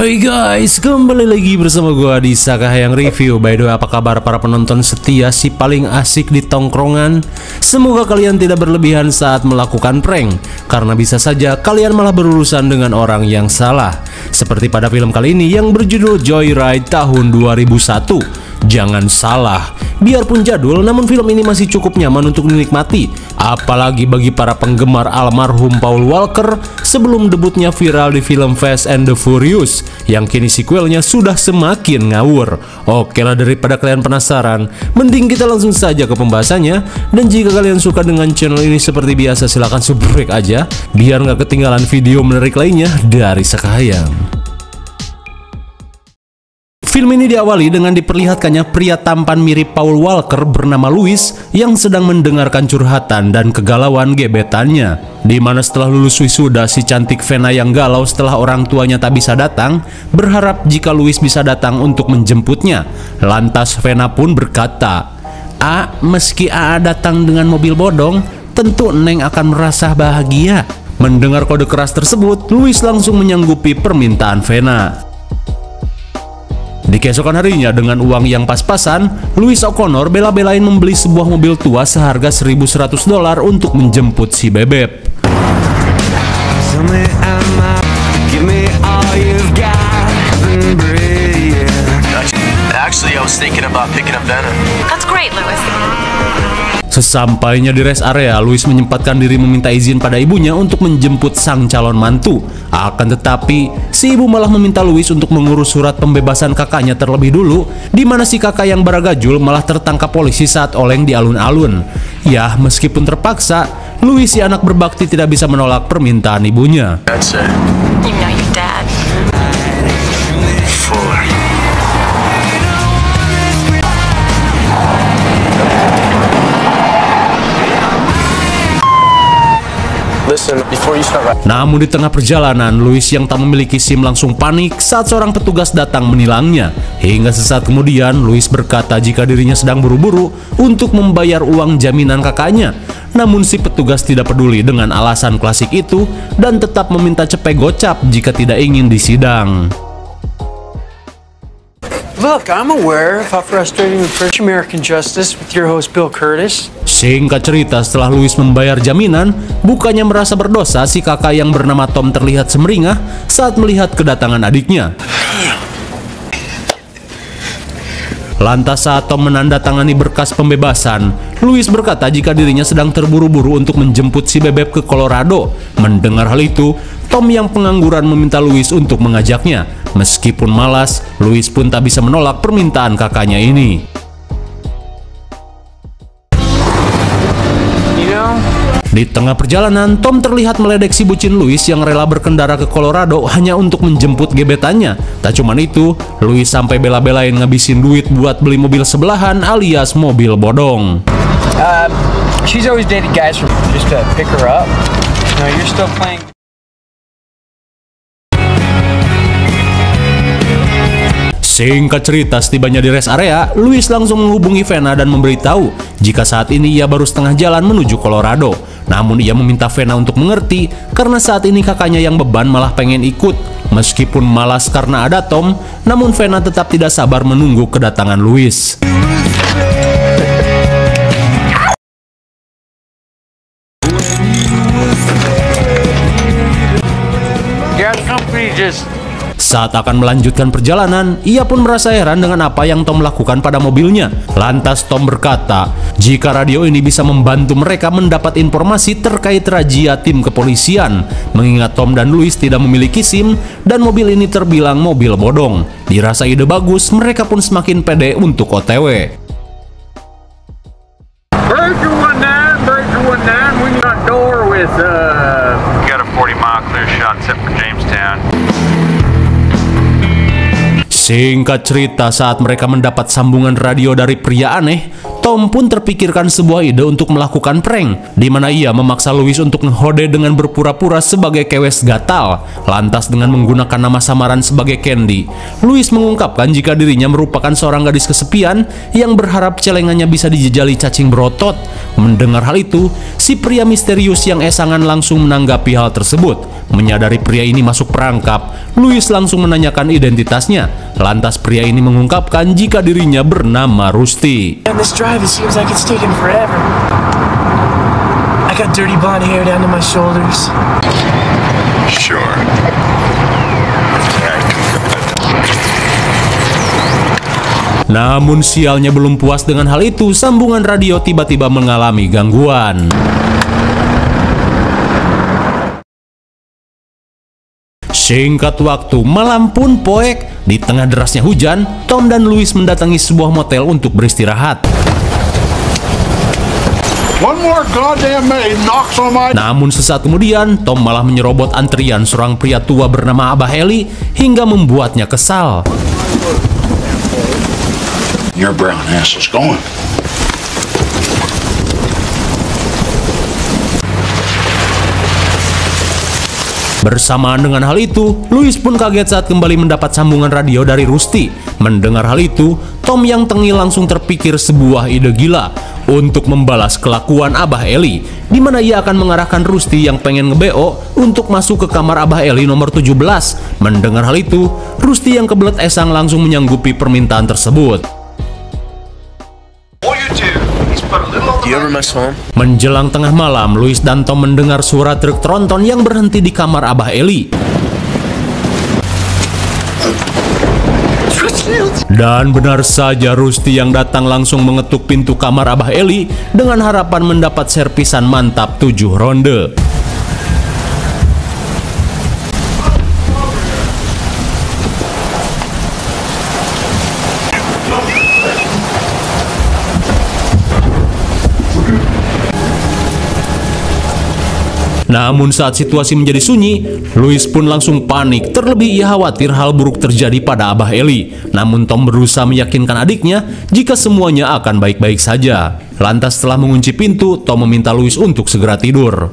Hai guys, kembali lagi bersama gua di Sakahayang Review. By the way, apa kabar para penonton setia si paling asik di tongkrongan? Semoga kalian tidak berlebihan saat melakukan prank, karena bisa saja kalian malah berurusan dengan orang yang salah. Seperti pada film kali ini yang berjudul Joyride tahun 2001. Jangan salah, biarpun jadul, namun film ini masih cukup nyaman untuk dinikmati. Apalagi bagi para penggemar almarhum Paul Walker sebelum debutnya viral di film Fast and the Furious, yang kini sequelnya sudah semakin ngawur. Oke lah, daripada kalian penasaran, mending kita langsung saja ke pembahasannya. Dan jika kalian suka dengan channel ini seperti biasa, silahkan subscribe aja, biar nggak ketinggalan video menarik lainnya dari Sakahayang. Film ini diawali dengan diperlihatkannya pria tampan mirip Paul Walker bernama Louis yang sedang mendengarkan curhatan dan kegalauan gebetannya. Di mana setelah lulus wisuda, si cantik Vena yang galau setelah orang tuanya tak bisa datang, berharap jika Louis bisa datang untuk menjemputnya. Lantas Vena pun berkata, meski A datang dengan mobil bodong, tentu Neng akan merasa bahagia." Mendengar kode keras tersebut, Louis langsung menyanggupi permintaan Vena. Di keesokan harinya, dengan uang yang pas-pasan, Louis O'Connor bela-belain membeli sebuah mobil tua seharga $1.100 untuk menjemput si bebek. Sesampainya di rest area, Louis menyempatkan diri meminta izin pada ibunya untuk menjemput sang calon mantu. Akan tetapi, si ibu malah meminta Louis untuk mengurus surat pembebasan kakaknya terlebih dulu, di mana si kakak yang baragajul malah tertangkap polisi saat oleng di alun-alun. Ya, meskipun terpaksa, Louis si anak berbakti tidak bisa menolak permintaan ibunya. Namun di tengah perjalanan, Louis yang tak memiliki SIM langsung panik saat seorang petugas datang menilangnya. Hingga sesaat kemudian, Louis berkata jika dirinya sedang buru-buru untuk membayar uang jaminan kakaknya. Namun si petugas tidak peduli dengan alasan klasik itu dan tetap meminta cepet gocap jika tidak ingin disidang. Look, I'm aware of how frustrating we approach American justice with your host Bill Curtis. Singkat cerita, setelah Louis membayar jaminan, bukannya merasa berdosa, si kakak yang bernama Tom terlihat semeringah saat melihat kedatangan adiknya. Lantas saat Tom menandatangani berkas pembebasan, Louis berkata jika dirinya sedang terburu-buru untuk menjemput si bebek ke Colorado. Mendengar hal itu, Tom yang pengangguran meminta Louis untuk mengajaknya. Meskipun malas, Louis pun tak bisa menolak permintaan kakaknya ini. Di tengah perjalanan, Tom terlihat meledek si bucin Louis yang rela berkendara ke Colorado hanya untuk menjemput gebetannya. Tak cuman itu, Louis sampai bela-belain ngabisin duit buat beli mobil sebelahan alias mobil bodong. She's always dated guys from just to pick her up. No, you're still playing. Singkat cerita, setibanya di rest area, Louis langsung menghubungi Vena dan memberitahu jika saat ini ia baru setengah jalan menuju Colorado. Namun ia meminta Vena untuk mengerti karena saat ini kakaknya yang beban malah pengen ikut. Meskipun malas karena ada Tom, namun Vena tetap tidak sabar menunggu kedatangan Louis. Saat akan melanjutkan perjalanan, ia pun merasa heran dengan apa yang Tom lakukan pada mobilnya. Lantas Tom berkata, jika radio ini bisa membantu mereka mendapat informasi terkait razia tim kepolisian. Mengingat Tom dan Louis tidak memiliki SIM dan mobil ini terbilang mobil bodong. Dirasa ide bagus, mereka pun semakin pede untuk OTW. Breaker 19, we got door with got a 40-mile clear shot set for Jamestown. Singkat cerita, saat mereka mendapat sambungan radio dari pria aneh, Tom pun terpikirkan sebuah ide untuk melakukan prank, di mana ia memaksa Louis untuk ngehode dengan berpura-pura sebagai kewes gatal. Lantas dengan menggunakan nama samaran sebagai Candy, Louis mengungkapkan jika dirinya merupakan seorang gadis kesepian yang berharap celengannya bisa dijejali cacing berotot. Mendengar hal itu, si pria misterius yang esangan langsung menanggapi hal tersebut. Menyadari pria ini masuk perangkap, Louis langsung menanyakan identitasnya. Lantas pria ini mengungkapkan jika dirinya bernama Rusty. This drive, it seems like it's taking forever. I got dirty blonde hair down to my shoulders. Sure. Namun sialnya belum puas dengan hal itu, sambungan radio tiba-tiba mengalami gangguan. Singkat waktu, malam pun poek. Di tengah derasnya hujan, Tom dan Louis mendatangi sebuah motel untuk beristirahat. Namun sesaat kemudian, Tom malah menyerobot antrian seorang pria tua bernama Abah Eli hingga membuatnya kesal. Your brown ass is going. Bersamaan dengan hal itu, Louis pun kaget saat kembali mendapat sambungan radio dari Rusty. Mendengar hal itu, Tom yang tengil langsung terpikir sebuah ide gila untuk membalas kelakuan Abah Eli, di mana ia akan mengarahkan Rusty yang pengen nge-BO untuk masuk ke kamar Abah Eli nomor 17. Mendengar hal itu, Rusty yang kebelet esang langsung menyanggupi permintaan tersebut. Menjelang tengah malam, Louis dan Tom mendengar suara truk tronton yang berhenti di kamar Abah Eli. Dan benar saja, Rusty yang datang langsung mengetuk pintu kamar Abah Eli dengan harapan mendapat servisan mantap 7 ronde. Namun saat situasi menjadi sunyi, Louis pun langsung panik. Terlebih ia khawatir hal buruk terjadi pada Abah Eli. Namun Tom berusaha meyakinkan adiknya jika semuanya akan baik-baik saja. Lantas setelah mengunci pintu, Tom meminta Louis untuk segera tidur.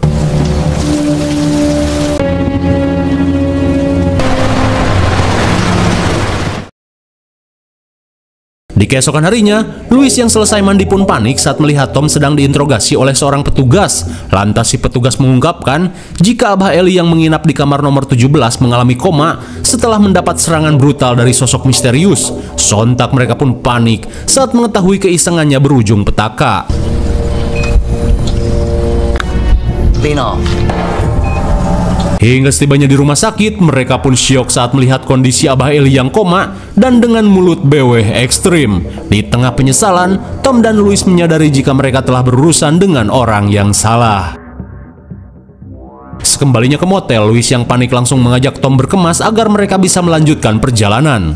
Di keesokan harinya, Louis yang selesai mandi pun panik saat melihat Tom sedang diinterogasi oleh seorang petugas. Lantas si petugas mengungkapkan jika Abah Eli yang menginap di kamar nomor 17 mengalami koma setelah mendapat serangan brutal dari sosok misterius. Sontak mereka pun panik saat mengetahui keisengannya berujung petaka. Hingga setibanya di rumah sakit, mereka pun syok saat melihat kondisi Abah Eli yang koma dan dengan mulut beweh ekstrim. Di tengah penyesalan, Tom dan Louis menyadari jika mereka telah berurusan dengan orang yang salah. Sekembalinya ke motel, Louis yang panik langsung mengajak Tom berkemas agar mereka bisa melanjutkan perjalanan.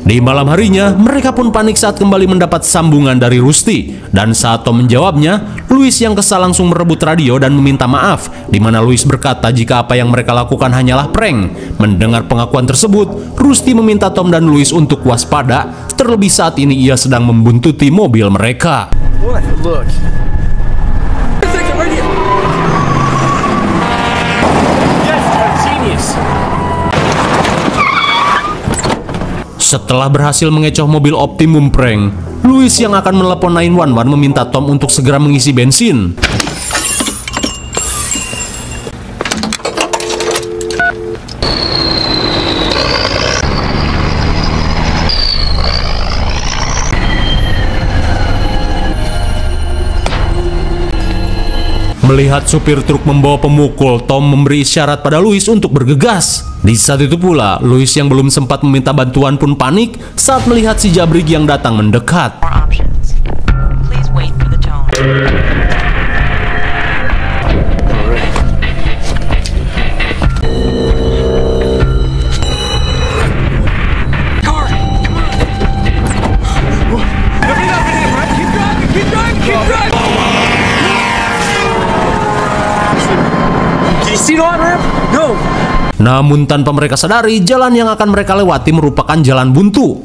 Di malam harinya, mereka pun panik saat kembali mendapat sambungan dari Rusty. Dan saat Tom menjawabnya, Louis yang kesal langsung merebut radio dan meminta maaf, di mana Louis berkata jika apa yang mereka lakukan hanyalah prank. Mendengar pengakuan tersebut, Rusty meminta Tom dan Louis untuk waspada, terlebih saat ini ia sedang membuntuti mobil mereka. Look. Setelah berhasil mengecoh mobil Optimum Prank, Louis yang akan menelepon 911 meminta Tom untuk segera mengisi bensin. Melihat supir truk membawa pemukul, Tom memberi isyarat pada Louis untuk bergegas. Di saat itu pula, Louis yang belum sempat meminta bantuan pun panik saat melihat si jabrig yang datang mendekat. speed on ramp? No. Namun tanpa mereka sadari, jalan yang akan mereka lewati merupakan jalan buntu.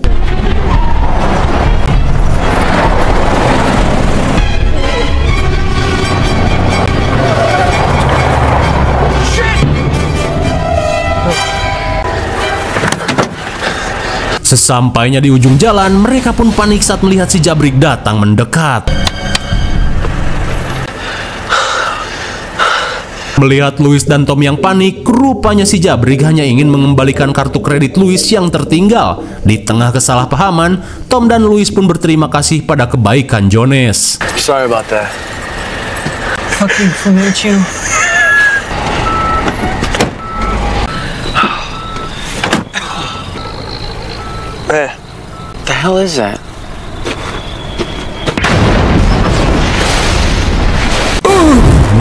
Sesampainya di ujung jalan, mereka pun panik saat melihat si Jabrik datang mendekat. Melihat Louis dan Tom yang panik, rupanya si Jabrik hanya ingin mengembalikan kartu kredit Louis yang tertinggal. Di tengah kesalahpahaman, Tom dan Louis pun berterima kasih pada kebaikan Jones. Sorry about that. Fucking forget you. The hell is that?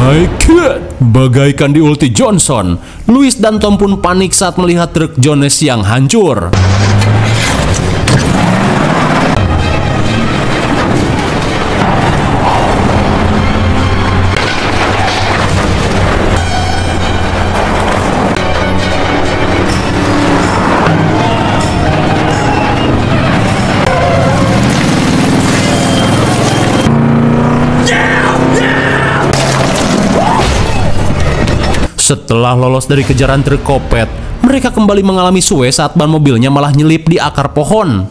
My God, bagaikan di ulti Johnson, Louis dan Tom pun panik saat melihat truk Jones yang hancur. Setelah lolos dari kejaran truk kopet, mereka kembali mengalami suwe saat ban mobilnya malah nyelip di akar pohon.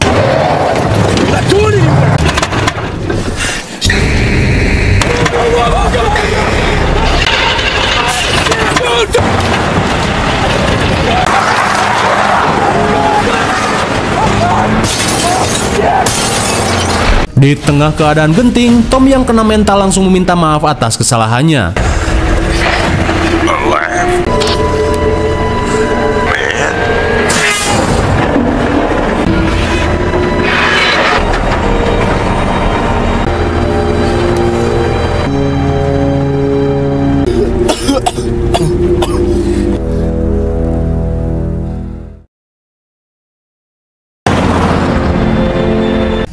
Di tengah keadaan genting, Tom yang kena mental langsung meminta maaf atas kesalahannya.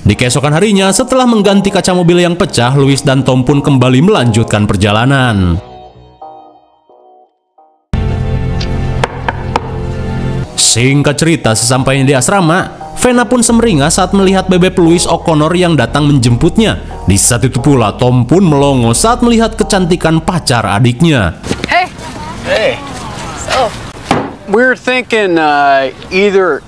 Di keesokan harinya, setelah mengganti kaca mobil yang pecah, Louis dan Tom pun kembali melanjutkan perjalanan. Singkat cerita, sesampainya di asrama, Vena pun semeringah saat melihat bebek Louis O'Connor yang datang menjemputnya. Di saat itu pula, Tom pun melongo saat melihat kecantikan pacar adiknya. Hey. Hey. So, we're thinking either.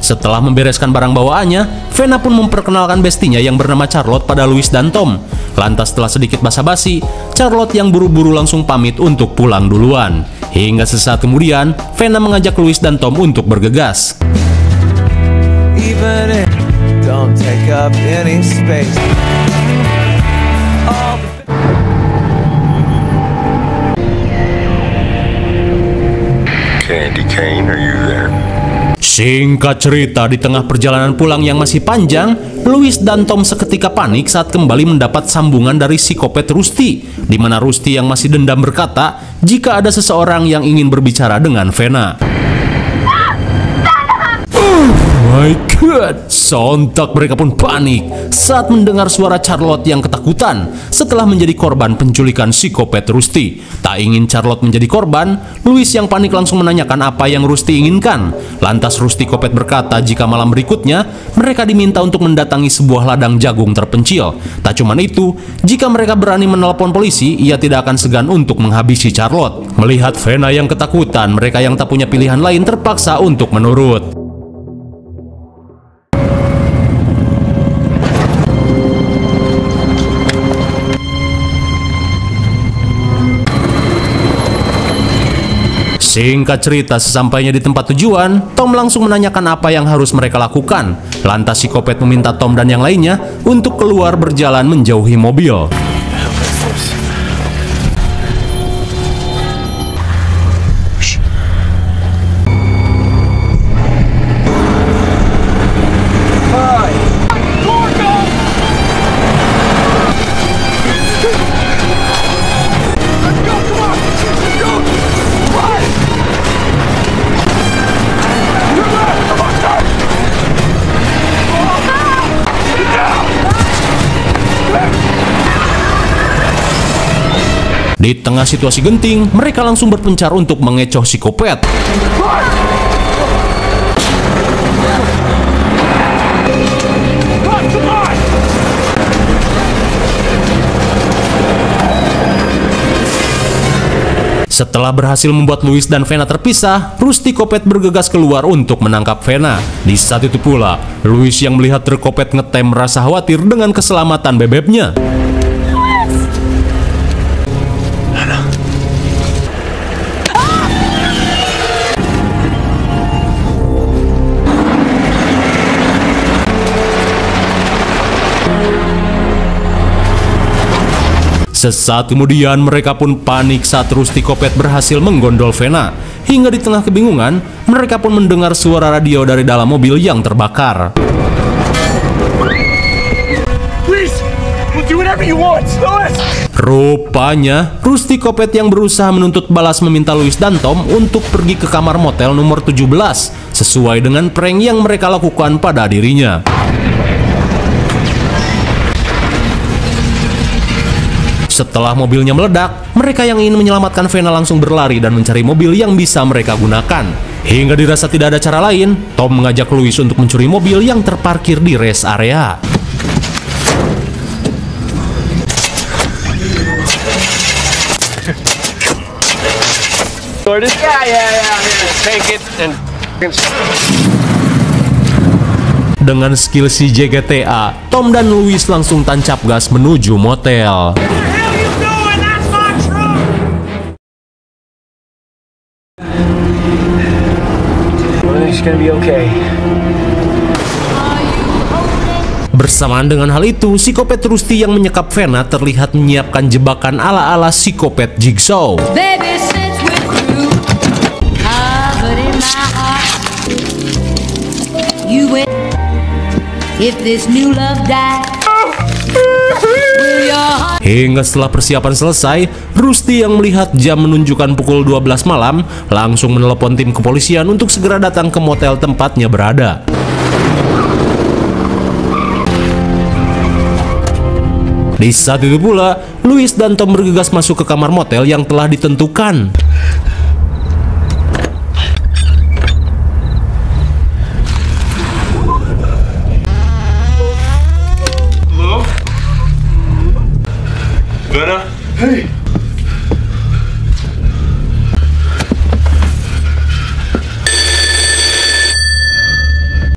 Setelah membereskan barang bawaannya, Vena pun memperkenalkan bestinya yang bernama Charlotte pada Louis dan Tom. Lantas setelah sedikit basa-basi, Charlotte yang buru-buru langsung pamit untuk pulang duluan. Hingga sesaat kemudian, Vena mengajak Louis dan Tom untuk bergegas. Candy Cane, are you there? Singkat cerita, di tengah perjalanan pulang yang masih panjang, Louis dan Tom seketika panik saat kembali mendapat sambungan dari psikopat Rusty, di mana Rusty yang masih dendam berkata jika ada seseorang yang ingin berbicara dengan Vena. My God, sontak mereka pun panik saat mendengar suara Charlotte yang ketakutan setelah menjadi korban penculikan psikopat Rusty. Tak ingin Charlotte menjadi korban, Louis yang panik langsung menanyakan apa yang Rusty inginkan. Lantas Rusty Kopet berkata jika malam berikutnya mereka diminta untuk mendatangi sebuah ladang jagung terpencil. Tak cuman itu, jika mereka berani menelpon polisi, ia tidak akan segan untuk menghabisi Charlotte. Melihat Vena yang ketakutan, mereka yang tak punya pilihan lain terpaksa untuk menurut. Singkat cerita, sesampainya di tempat tujuan, Tom langsung menanyakan apa yang harus mereka lakukan. Lantas si Kopet meminta Tom dan yang lainnya untuk keluar berjalan menjauhi mobil. Di tengah situasi genting, mereka langsung berpencar untuk mengecoh psikopat. Setelah berhasil membuat Louis dan Vena terpisah, Rusty Kopet bergegas keluar untuk menangkap Vena. Di saat itu pula, Louis yang melihat truk Kopet ngetem merasa khawatir dengan keselamatan bebeknya. Sesaat kemudian mereka pun panik saat Rusty Kopet berhasil menggondol Vena. Hingga di tengah kebingungan, mereka pun mendengar suara radio dari dalam mobil yang terbakar. Please, we'll do whatever you want. Slow us. Rupanya, Rusty Kopet yang berusaha menuntut balas meminta Louis dan Tom untuk pergi ke kamar motel nomor 17, sesuai dengan prank yang mereka lakukan pada dirinya. Setelah mobilnya meledak, mereka yang ingin menyelamatkan Vena langsung berlari dan mencari mobil yang bisa mereka gunakan. Hingga dirasa tidak ada cara lain, Tom mengajak Louis untuk mencuri mobil yang terparkir di rest area. Take it and Dengan skill CJ GTA, Tom dan Louis langsung tancap gas menuju motel. everything's gonna be okay. Bersamaan dengan hal itu, psikopat Rusty yang menyekap Vena terlihat menyiapkan jebakan ala-ala psikopat Jigsaw. Baby, since we're through, but in my heart, you went. If this new love dies, will your heart... Hingga setelah persiapan selesai, Rusty yang melihat jam menunjukkan pukul 12 malam langsung menelepon tim kepolisian untuk segera datang ke motel tempatnya berada. Di saat itu pula, Louis dan Tom bergegas masuk ke kamar motel yang telah ditentukan. Hello? Vena? Hey!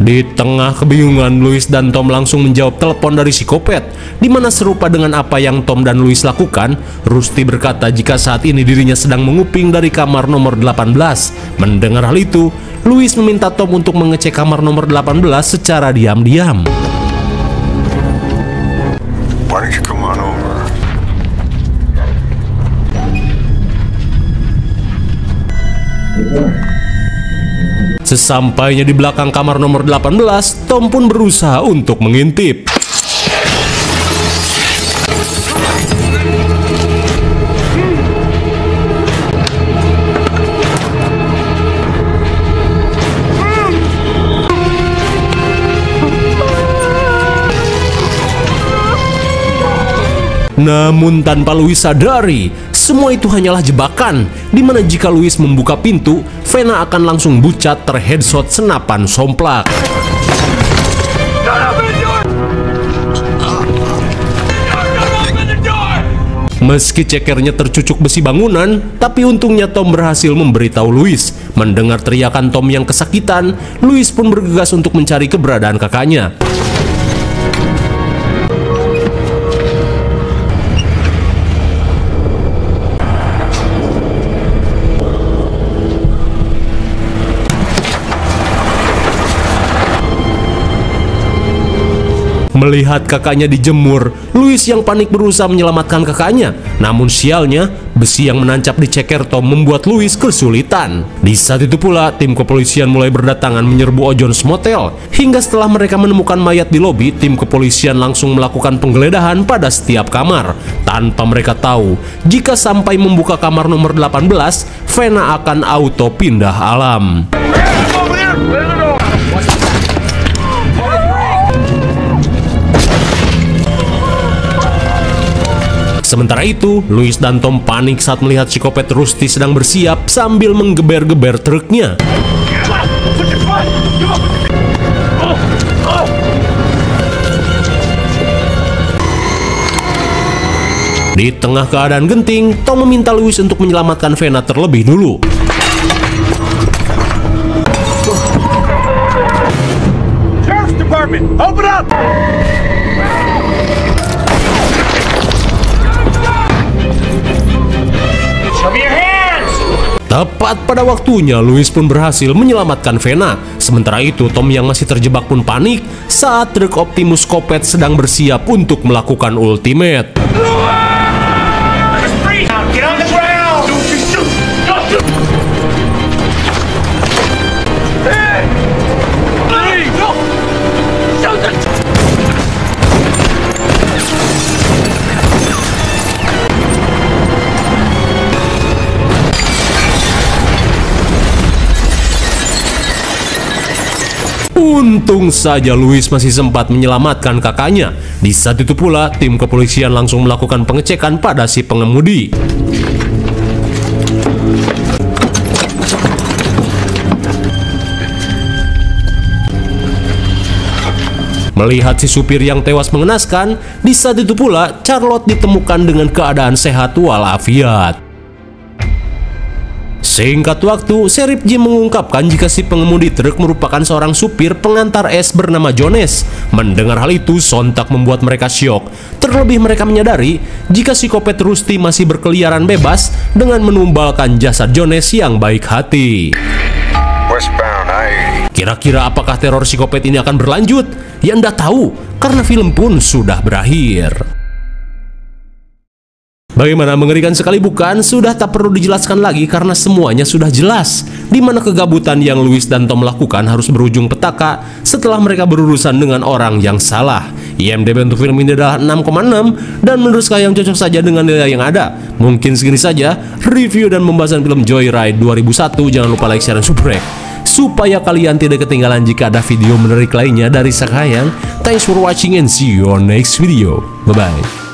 Di tengah kebingungan, Louis dan Tom langsung menjawab telepon dari psikopat, di mana serupa dengan apa yang Tom dan Louis lakukan. Rusty berkata jika saat ini dirinya sedang menguping dari kamar nomor 18. Mendengar hal itu, Louis meminta Tom untuk mengecek kamar nomor 18 secara diam-diam. Why don't you come on over? Sesampainya di belakang kamar nomor 18, Tom pun berusaha untuk mengintip. Namun tanpa Louis sadari, semua itu hanyalah jebakan, di mana jika Louis membuka pintu, Vena akan langsung bucat terheadshot senapan somplak. Meski cekernya tercucuk besi bangunan, tapi untungnya Tom berhasil memberitahu Louis. Mendengar teriakan Tom yang kesakitan, Louis pun bergegas untuk mencari keberadaan kakaknya. Melihat kakaknya dijemur, Louis yang panik berusaha menyelamatkan kakaknya. Namun sialnya, besi yang menancap di ceker Tom membuat Louis kesulitan. Di saat itu pula, tim kepolisian mulai berdatangan menyerbu O'John's Motel. Hingga setelah mereka menemukan mayat di lobi, tim kepolisian langsung melakukan penggeledahan pada setiap kamar. Tanpa mereka tahu, jika sampai membuka kamar nomor 18, Vena akan auto pindah alam. Sementara itu, Louis dan Tom panik saat melihat psikopat Rusty sedang bersiap sambil menggeber-geber truknya. Di tengah keadaan genting, Tom meminta Louis untuk menyelamatkan Vena terlebih dulu. Sheriff's Department, open up! Show me your hands! Tepat pada waktunya, Louis pun berhasil menyelamatkan Vena. Sementara itu, Tom yang masih terjebak pun panik saat truk Optimus Kopet sedang bersiap untuk melakukan ultimate. Now get on the ground! Untung saja Louis masih sempat menyelamatkan kakaknya. Di saat itu pula, tim kepolisian langsung melakukan pengecekan pada si pengemudi. Melihat si supir yang tewas mengenaskan, di saat itu pula Charlotte ditemukan dengan keadaan sehat walafiat. Singkat waktu, Sheriff Jim mengungkapkan jika si pengemudi truk merupakan seorang supir pengantar es bernama Jones. Mendengar hal itu, sontak membuat mereka syok. Terlebih mereka menyadari jika psikopat Rusty masih berkeliaran bebas dengan menumbalkan jasad Jones yang baik hati. Westbound I-80. Kira-kira apakah teror psikopat ini akan berlanjut? Ya Anda tahu, karena film pun sudah berakhir. Bagaimana, mengerikan sekali bukan? Sudah tak perlu dijelaskan lagi karena semuanya sudah jelas. Di mana kegabutan yang Louis dan Tom lakukan harus berujung petaka setelah mereka berurusan dengan orang yang salah. IMDb untuk film ini adalah 6,6 dan menurut saya yang cocok saja dengan nilai yang ada. Mungkin segini saja review dan pembahasan film Joyride 2001. Jangan lupa like, share, dan subscribe supaya kalian tidak ketinggalan jika ada video menarik lainnya dari Sakahayang. Thanks for watching and see you on next video. Bye-bye.